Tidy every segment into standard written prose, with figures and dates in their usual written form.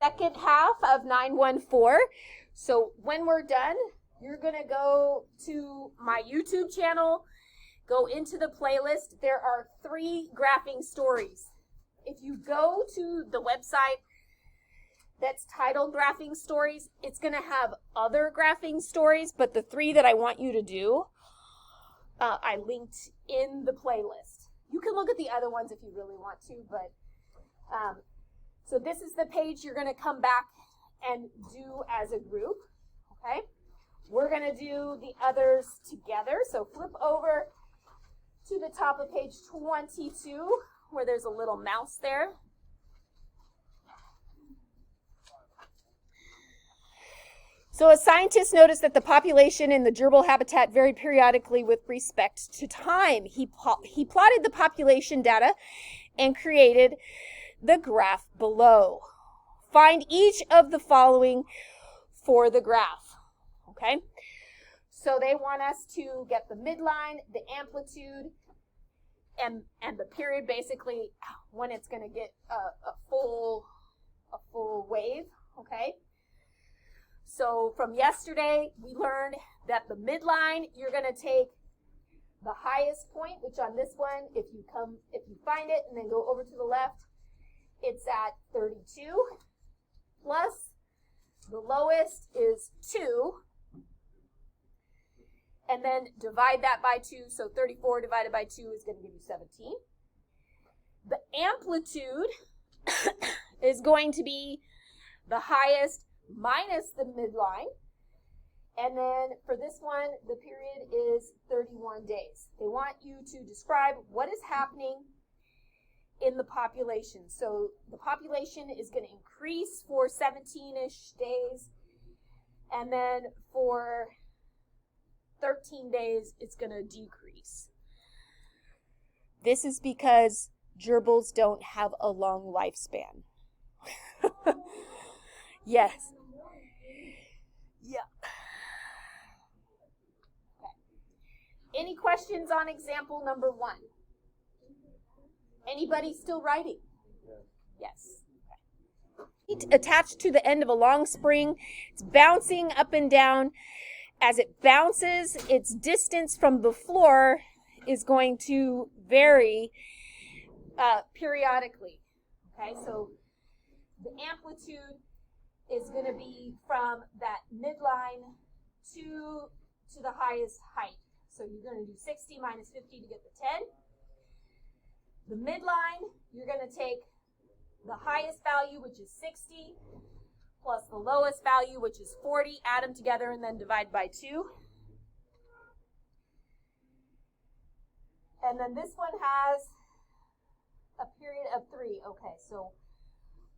Second half of 914. So when we're done, you're going to go to my YouTube channel, go into the playlist. There are 3 graphing stories. If you go to the website that's titled Graphing Stories, it's going to have other graphing stories, but the 3 that I want you to do, I linked in the playlist. You can look at the other ones if you really want to, but so this is the page you're going to come back and do as a group, okay? We're going to do the others together, so flip over to the top of page 22, where there's a little mouse there. So a scientist noticed that the population in the gerbil habitat varied periodically with respect to time. He plotted the population data and created the graph below. Find each of the following for the graph, okay? So they want us to get the midline, the amplitude, and the period, basically when it's going to get a full wave, okay? So from yesterday, we learned that the midline, you're going to take the highest point, which on this one, if you find it and then go over to the left, it's at 32, plus the lowest is 2, and then divide that by 2, so 34 divided by 2 is going to give you 17. The amplitude is going to be the highest minus the midline, and then for this one, the period is 31 days. They want you to describe what is happening in the population. So the population is going to increase for 17-ish days, and then for 13 days, it's going to decrease. This is because gerbils don't have a long lifespan. Yes. Yeah. Okay. Any questions on example number 1? Anybody still writing? Yes. Okay. Attached to the end of a long spring, it's bouncing up and down. As it bounces, its distance from the floor is going to vary periodically. Okay, so the amplitude is going to be from that midline to the highest height. So you're going to do 60 minus 50 to get the 10. The midline, you're going to take the highest value, which is 60, plus the lowest value, which is 40, add them together, and then divide by 2. And then this one has a period of 3. Okay, so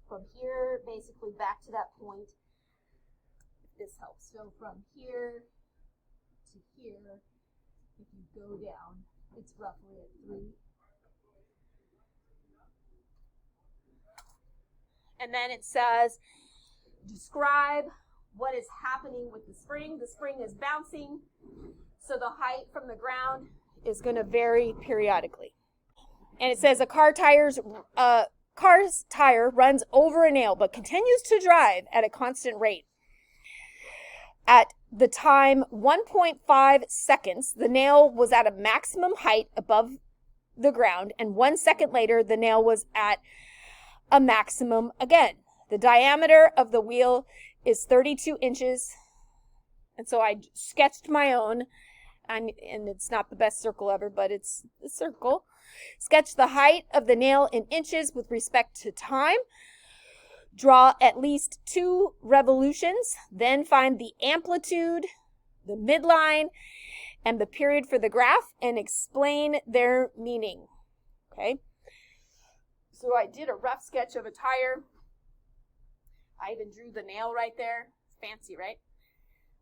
from here, basically back to that point, if this helps. So from here to here, if you go down, it's roughly at 3. And then it says, describe what is happening with the spring. The spring is bouncing, so the height from the ground is going to vary periodically. And it says a car's tire runs over a nail but continues to drive at a constant rate. At the time 1.5 seconds, the nail was at a maximum height above the ground, and 1 second later, the nail was at a maximum again. The diameter of the wheel is 32 inches. And so I sketched my own, and it's not the best circle ever, but it's a circle. Sketch the height of the nail in inches with respect to time. Draw at least 2 revolutions. Then find the amplitude, the midline, and the period for the graph, and explain their meaning. Okay? So I did a rough sketch of a tire. I even drew the nail right there. Fancy, right?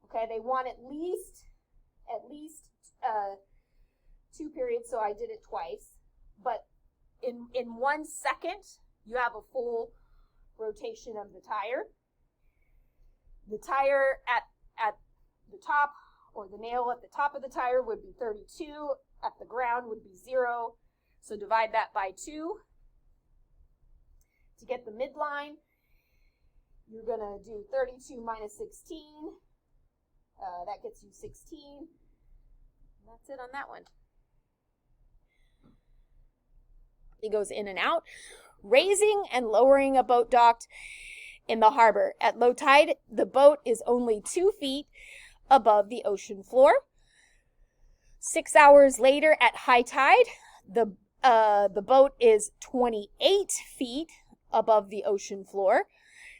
Okay, they want at least 2 periods, so I did it twice. But in 1 second, you have a full rotation of the tire. The tire at the top, or the nail at the top of the tire, would be 32. At the ground would be 0. So divide that by 2. To get the midline, You're going to do 32 minus 16. That gets you 16. That's it on that one. It goes in and out. Raising and lowering a boat docked in the harbor. At low tide, the boat is only 2 feet above the ocean floor. 6 hours later at high tide, the boat is 28 feet above the ocean floor.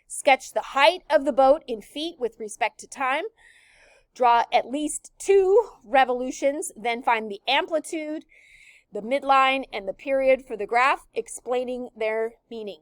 Sketch the height of the boat in feet with respect to time. Draw at least 2 revolutions, then find the amplitude, the midline, and the period for the graph, explaining their meaning.